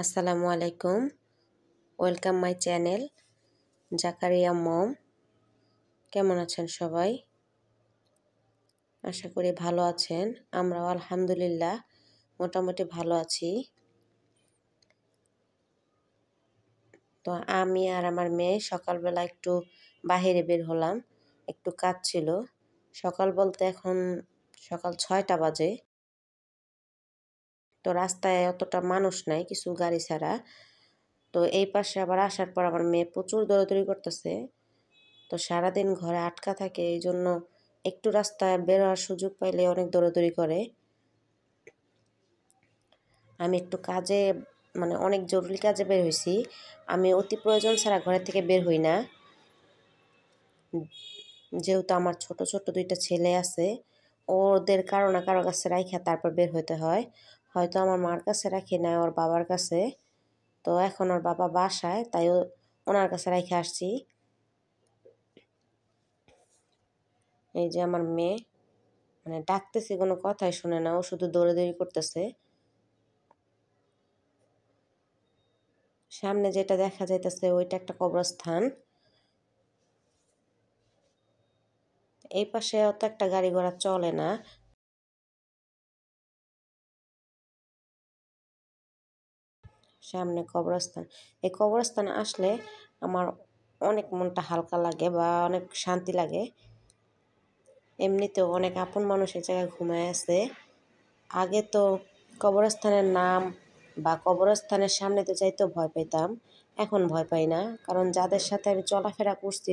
আসসালামু আলাইকুম। Welcome my channel Zakaria মম। কেমন আছেন সবাই? আশা করি ভালো আছেন। আমরাও আলহামদুলিল্লাহ মোটামুটি ভালো আছি। তো আমি আর আমার মেয়ে সকালবেলা একটু বাহিরে বের হলাম, একটু কাজ ছিল। সকাল বলতে এখন সকাল 6টা বাজে। তো রাস্তায় অতটা মানুষ নাই, কিছু গাড়ি ছাড়া। তো এই পাশে আবার আসার পর আমার মেয়ে প্রচুর দৌড়াদৌড়ি করতেছে। তো সারাদিন ঘরে আটকা থাকে, এই জন্য একটু রাস্তায় বের হওয়ার সুযোগ পাইলে অনেক দৌড়াদৌড়ি করে। আমি একটু কাজে অনেক জরুরি কাজে বের হয়েছি। আমি অতি প্রয়োজন ছাড়া ঘরের থেকে বের হই না, যেহেতু আমার ছোট ছোট দুইটা ছেলে আছে। ওদের কারো না কারো কাছে রাইখা তারপর বের হতে হয়। হয়তো আমার মার কাছে রাখি না, ওর বাবার কাছে। তো এখন ওর বাবা বাসায়, তাই ওনার কাছে রাইখা আসছি। এই যে আমার মেয়ে, ডাকতেছি কোনো কথাই শুনে না, ও শুধু দৌড়াদৌড়ি করতেছে। সামনে যেটা দেখা যাইতেছে ওইটা একটা কবরস্থান। এই পাশে অত একটা গাড়ি ঘোড়া চলে না। সামনে কবরস্থান। এই কবরস্থানে আসলে আমার অনেক মনটা হালকা লাগে বা অনেক শান্তি লাগে। এমনিতেও অনেক আপন মানুষ এই জায়গায় ঘুমায় আছে। আগে তো কবরস্থানের নাম বা কবরস্থানের সামনে তো যাইতেও ভয় পেতাম, এখন ভয় পাই না। কারণ যাদের সাথে আমি চলাফেরা করছি,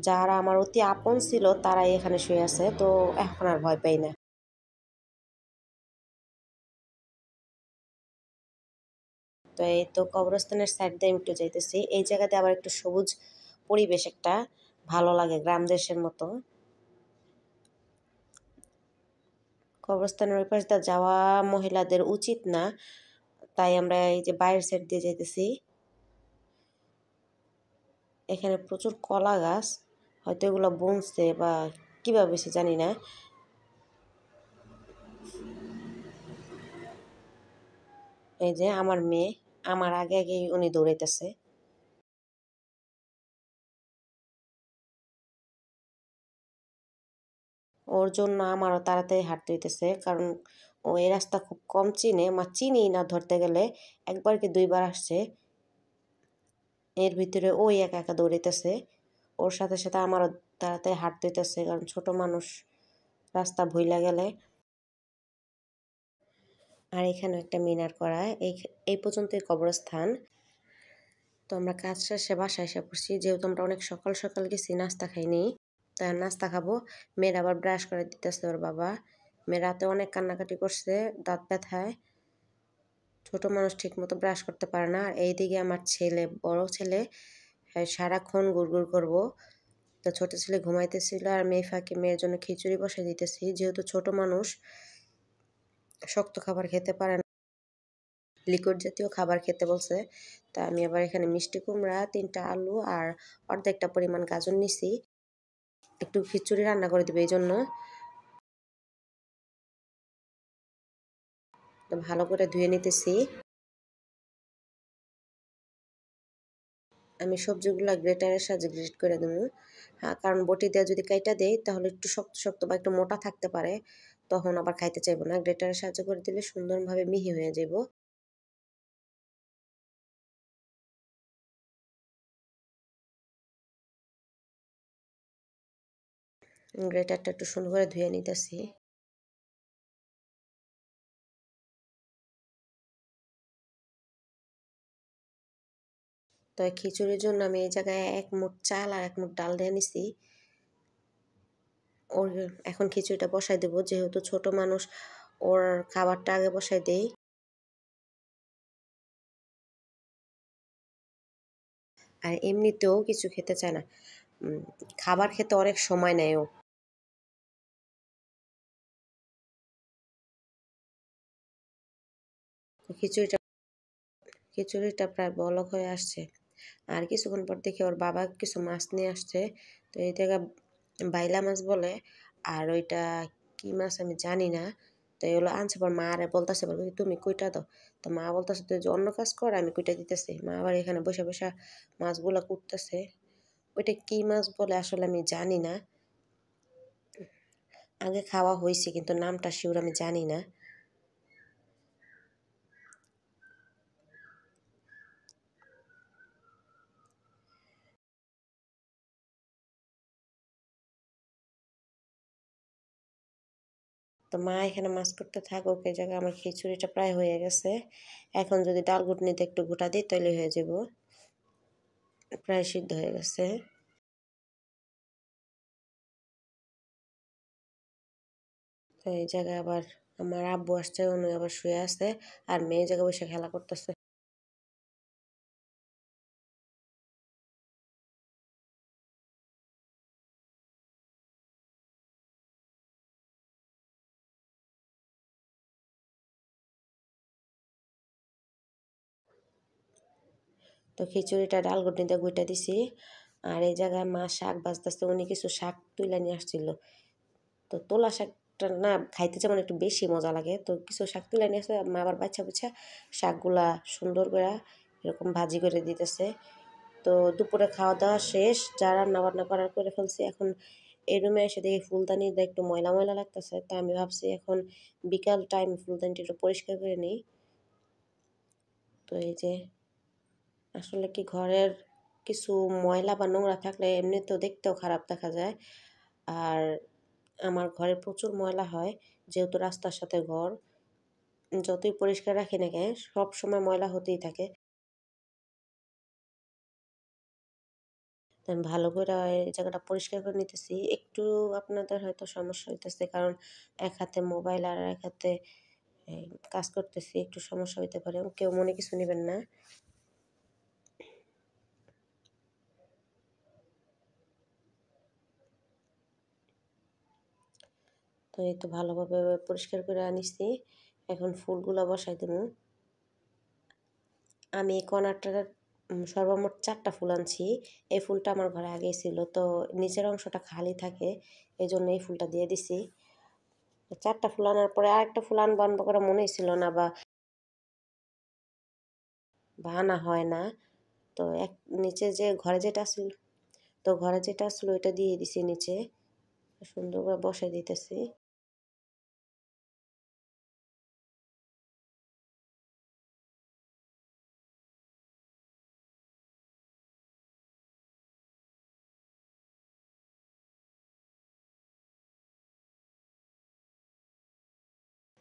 যারা আমার অতি আপন ছিল, তারাই এখানে শুয়ে আছে। তো এখন আর ভয় পাই না। তো এই তো কবরস্থানের সাইড দিয়ে আমি একটু যাইতেছি। এই জায়গাতে আবার একটু সবুজ পরিবেশ, একটা ভালো লাগে, গ্রাম দেশের মতো। কবরস্থানের ওই পাশ দিয়ে যাওয়া মহিলাদের উচিত না, তাই আমরা এই যে বাইরের সাইড দিয়ে যাইতেছি। এখানে প্রচুর কলা গাছ, হয়তো এগুলো বুনছে বা কিভাবে সে জানি না। এই যে আমার মেয়ে, আমার আগে আগে উনি দৌড়াইতেছে। ওর জন্য আমারও তাড়াতাড়ি হাঁটতে হইতেছে, কারণ ও এই রাস্তা খুব কম চিনে, চিনি না ধরতে গেলে। একবার কি দুইবার আসছে, এর ভিতরে ওই একা একা দৌড়াইতেছে। ওর সাথে সাথে আমারও তাড়াতাড়ি হাঁটতে হইতেছে, কারণ ছোট মানুষ রাস্তা ভুইলা গেলে। আর এখানে একটা মিনার করা, এই পর্যন্তই কবরস্থান। তো আমরা কাজ শেষে বাসায় এসে পড়ছি, যেহেতু আমরা অনেক সকাল সকাল গেছি, নাস্তা খাইনি। তাই নাস্তা খাবো। মেয়ের আবার ব্রাশ করে দিতেছে ওর বাবা। মেয়ে রাতে অনেক কান্নাকাটি করছে, দাঁত ব্যথায়। ছোট মানুষ ঠিক মতো ব্রাশ করতে পারে না। আর এইদিকে আমার ছেলে, বড় ছেলে, সারাক্ষণ গুড়গুড় করবো। তো ছোট ছেলে ঘুমাইতেছিল, আর মেয়ে ফাঁকে মেয়ের জন্য খিচুড়ি বসে দিতেছি, যেহেতু ছোট মানুষ শক্ত খাবার খেতে পারে না, লিকুইড জাতীয় খাবার খেতে বলছে। তা আমি আবার এখানে মিষ্টি কুমড়া, 3টা আলু আর অর্ধেকটা পরিমাণ গাজর নিছি, একটু খিচুড়ি রান্না করে দিবে এই জন্য। তো ভালো করে ধুয়ে নিতেছি। আমি সবজিগুলো গ্রেটারের সাহায্যে গ্রেট করে দেবো। হ্যাঁ, কারণ বটি দিয়ে যদি কাইটা দেই তাহলে একটু শক্ত শক্ত বা একটু মোটা থাকতে পারে, তখন আবার খাইতে চাইবো না। গ্রেটারের সাহায্য করে দিলে সুন্দরভাবে মিহি হয়ে যাব। গ্রেটারটা একটু সুন্দর করে ধুয়ে নিতেছি। তো খিচুড়ির জন্য আমি এই জায়গায় 1 মুঠ চাল আর 1 মুঠ ডাল দিয়ে নিছি। ওর এখন খিচুড়িটা বসাই দেবো, যেহেতু ছোট মানুষ, ওর খাবারটা আগে বসাই দেই। আর এমনিতেও কিছু খেতে চায় না, খাবার খেতে অনেক সময় নেয় ও। তো খিচুড়িটা প্রায় বলক হয়ে আসছে। আর কিছুক্ষণ পর দেখি ওর বাবা কিছু মাছ নিয়ে আসছে। তো এই জায়গা বাইলা মাছ বলে, আর ওইটা কি মাছ আমি জানি না। তো তো এগুলো আনছে পর মা আরে বলতেছে বলবে তুমি কইটা দাও। তো মা বলতেছে তুই যে অন্য কাজ কর আমি কইটা দিতেছি। মা আবার এখানে বসে বসে মাছগুলা কুটতেছে। ওইটা কি মাছ বলে আসলে আমি জানি না। আগে খাওয়া হয়েছে কিন্তু নামটা শিওর আমি জানি না। তো মা এখানে মাছ করতে থাক, ওকে জায়গায় আমার খিচুড়িটা প্রায় হয়ে গেছে। এখন যদি ডাল ঘুটনিতে একটু গোটা দিই তাহলে হয়ে যাব, প্রায় সিদ্ধ হয়ে গেছে। তো এই জায়গায় আবার আমার আব্বু আসছে, উনি আবার শুয়ে আছে আর মেয়ে জায়গায় বসে খেলা করতেছে। তো খিচুড়িটা ডাল ঘুটনিতে গুইটা দিছি। আর এই জায়গায় মা শাক ভাজতেছে, উনি কিছু শাক তুলে নিয়ে আসছিল। তো তোলা শাকটা না খাইতে যেমন একটু বেশি মজা লাগে, তো কিছু শাক তুলে নিয়ে আসে মা আবার বাচ্চা বুচ্ছা শাকগুলা সুন্দর করে এরকম ভাজি করে দিতেছে। তো দুপুরে খাওয়া দাওয়া শেষ, যা রান্না বান্না করার করে ফেলছি। এখন এই রুমে এসে দেখি ফুলদানিটা একটু ময়লা ময়লা লাগতেছে, তা আমি ভাবছি এখন বিকাল টাইম ফুলদানিটা একটু পরিষ্কার করে নিই। তো এই যে আসলে কি ঘরের কিছু ময়লা বা নোংরা থাকলে এমনিতেও দেখতেও খারাপ দেখা যায়। আর আমার ঘরে প্রচুর ময়লা হয়, যেহেতু রাস্তার সাথে ঘর, যতই পরিষ্কার রাখি না কেন সব সময় ময়লা হতেই থাকে। তো আমি ভালো করে এই জায়গাটা পরিষ্কার করে নিতেছি। একটু আপনাদের হয়তো সমস্যা হইতেছে, কারণ এক হাতে মোবাইল আর এক হাতে এই কাজ করতেছি, একটু সমস্যা হইতে পারে, কেউ মনে কিছু নেবেন না। তো এই তো ভালোভাবে পরিষ্কার করে আনিছি। এখন ফুলগুলা বসাই দেবো। আমি এই কর্নারটার সর্বমোট ৪টা ফুল আনছি। এই ফুলটা আমার ঘরে আগেই ছিল, তো নিচের অংশটা খালি থাকে, এই জন্য এই ফুলটা দিয়ে দিছি। ৪টা ফুল আনার পরে আরেকটা ফুল আনবো আনবো করে মনেই ছিল না, বা আনা হয় না। তো এক নিচে যে ঘরে যেটা আসল, তো ঘরে যেটা আসলো ওইটা দিয়ে দিছি নিচে, সুন্দর করে বসাই দিতেছি।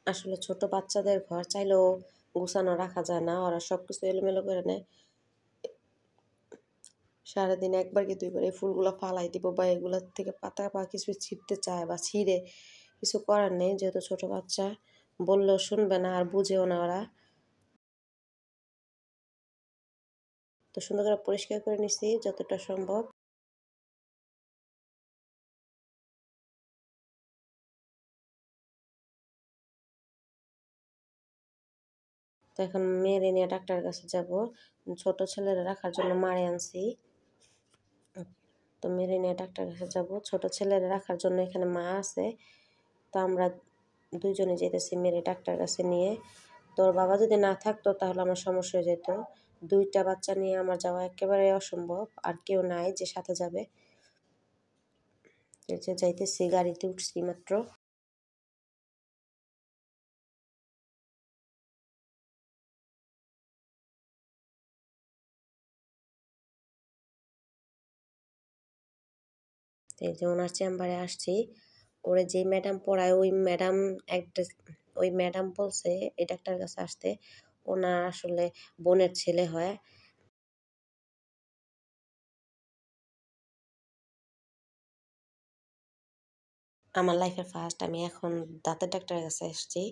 আসলে ছোট বাচ্চাদের ঘর চাইলেও গুছানো রাখা যায় না, ওরা সব কিছু এলোমেলো করে নেয়। সারাদিন একবার কি দুইবার এই ফুলগুলো ফালাই দিব, বা এগুলোর থেকে পাতা বা কিছু ছিঁড়তে চায় বা ছিঁড়ে, কিছু করার নেই, যেহেতু ছোট বাচ্চা বললেও শুনবে না আর বুঝেও না ওরা। তো সুন্দর করে পরিষ্কার করে নিছি যতটা সম্ভব। তো এখন মেয়েরে নিয়ে ডাক্তারের কাছে যাব, ছোট ছেলেরা রাখার জন্য মারে আনছি। তো মেরে নিয়ে ডাক্তারের কাছে যাব, ছোট ছেলেরা রাখার জন্য এখানে মা আছে। তো আমরা দুইজনে যেতেছি মেরে ডাক্তার কাছে নিয়ে। তোর বাবা যদি না থাকতো তাহলে আমার সমস্যা হয়ে যেত। দুইটা বাচ্চা নিয়ে আমার যাওয়া একেবারে অসম্ভব, আর কেউ নাই যে সাথে যাবে। এই যে যাইতেছি, গাড়িতে উঠছি মাত্র। এই যে ওনার চেম্বারে আসছি। ওরে যে ম্যাডাম পড়ায় ওই ম্যাডাম একটা, ওই ম্যাডাম বলছে এই ডাক্তারের কাছে আসতে। ওনার আসলে বোনের ছেলে হয়। আমার লাইফের ফার্স্ট আমি এখন দাঁতের ডাক্তারের কাছে এসেছি।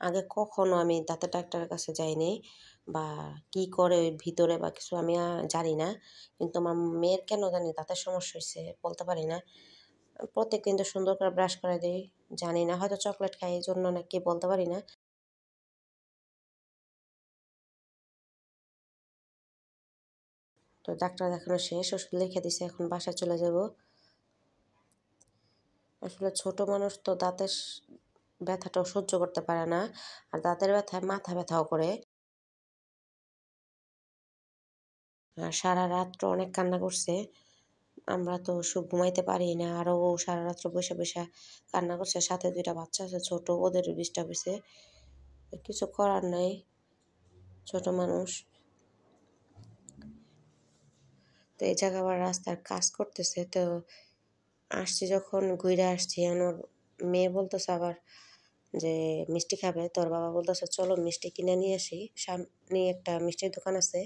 আগে কখনো আমি দাঁতের ডাক্তারের কাছে যাইনি, বা কি করে ওই ভিতরে বা কিছু আমি জানি না। কিন্তু আমার মেয়ের কেন জানি দাঁতের সমস্যা হয়েছে বলতে পারি না। প্রত্যেকদিন তো সুন্দর করে ব্রাশ করে দিই, জানি না হয়তো চকলেট খাই এই জন্য নাকি বলতে পারি না। তো ডাক্তার দেখানো শেষ, ওষুধ লিখে দিছে, এখন বাসায় চলে যাব। আসলে ছোট মানুষ তো দাঁতের ব্যথাটাও সহ্য করতে পারে না। আর দাঁতের ব্যথায় মাথা ব্যথাও করে। আর সারা রাত্র অনেক কান্না করছে। আমরা তো ঘুমাইতে পারি না। আর ও সারা রাত্র বইসা কান্না করছে। সাথে ২ টা বাচ্চা আছে ছোট, ওদেরও ডিস্টার্ব হইছে। কিছু করার নাই, ছোট মানুষ। তো এই জায়গায় আবার রাস্তার কাজ করতেছে। তো আসছি যখন ঘুইরা আসছি, এখন ওর মেয়ে বলতেছে আবার যে মিষ্টি খাবে। তো ওর বাবা বলতেছে চলো মিষ্টি কিনে নিয়ে আসি। সামনেই একটা মিষ্টির দোকান আছে।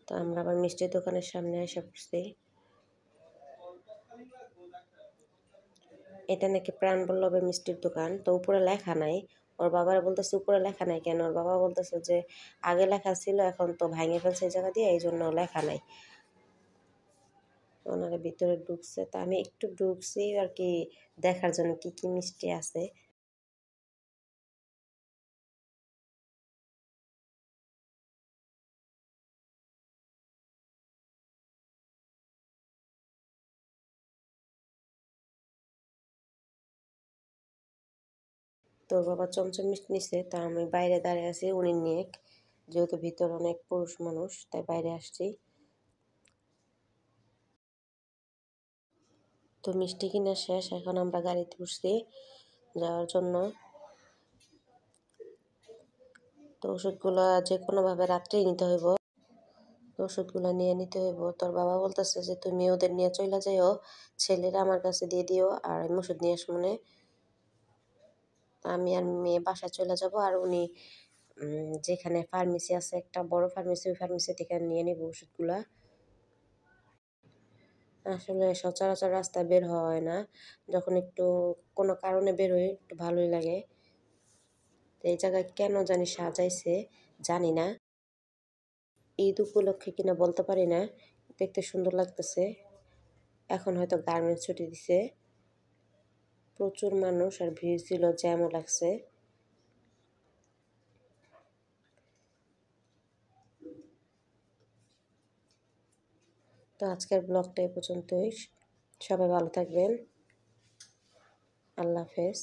তো আমরা আবার মিষ্টির দোকানের সামনে এসে পড়ছি। এটা নাকি প্রাণবল্লভের মিষ্টির দোকান। তো উপরে লেখা নাই। ওর বাবারা বলতেছে উপরে লেখা নাই কেন? ওর বাবা বলতেছে যে আগে লেখা ছিল, এখন তো ভাইঙে ফেলছে এই জায়গা দিয়ে, এইজন্য লেখা নাই। ওনারা ভিতরে ঢুকছে। তা আমি একটু ঢুকছি আরকি দেখার জন্য কি মিষ্টি আছে। তো ওর বাবা চমচম মিষ্টি নিছে। তা আমি বাইরে দাঁড়িয়ে আছি উনি নিক। যেহেতু ভিতরে অনেক পুরুষ মানুষ তাই বাইরে আসছি। তো মিষ্টি কিনা শেষ। এখন আমরা গাড়িতে উঠছি যাওয়ার জন্য। তো ওষুধগুলা যেকোনোভাবে রাত্রেই নিতে হইব। তো ওষুধগুলা নিয়ে নিতে হইব। তোর বাবা বলতেছে যে তুমি ওদের নিয়ে চইলা যাইও, ছেলেরা আমার কাছে দিয়ে দিও আর আমি ওষুধ নিয়ে আসমনে। আমি আর মেয়ে বাসায় চলে যাব। আর উনি যেখানে ফার্মেসি আছে একটা বড় ফার্মেসি, ওই ফার্মেসি থেকে নিয়ে নিব ওষুধগুলা। আসলে সচরাচর রাস্তায় বের হওয়া হয় না। যখন একটু কোনো কারণে বের হই একটু ভালোই লাগে। তো এই জায়গায় কেন জানি সাজাইছে জানি না। ঈদ উপলক্ষে কিনা বলতে পারি না। দেখতে সুন্দর লাগতেছে। এখন হয়তো গার্মেন্টস ছুটি দিছে। প্রচুর মানুষ আর ভিড় ছিল, জ্যামও লাগছে। তো আজকের ব্লগটা এই পর্যন্তই। সবাই ভালো থাকবেন। আল্লাহ হাফেজ।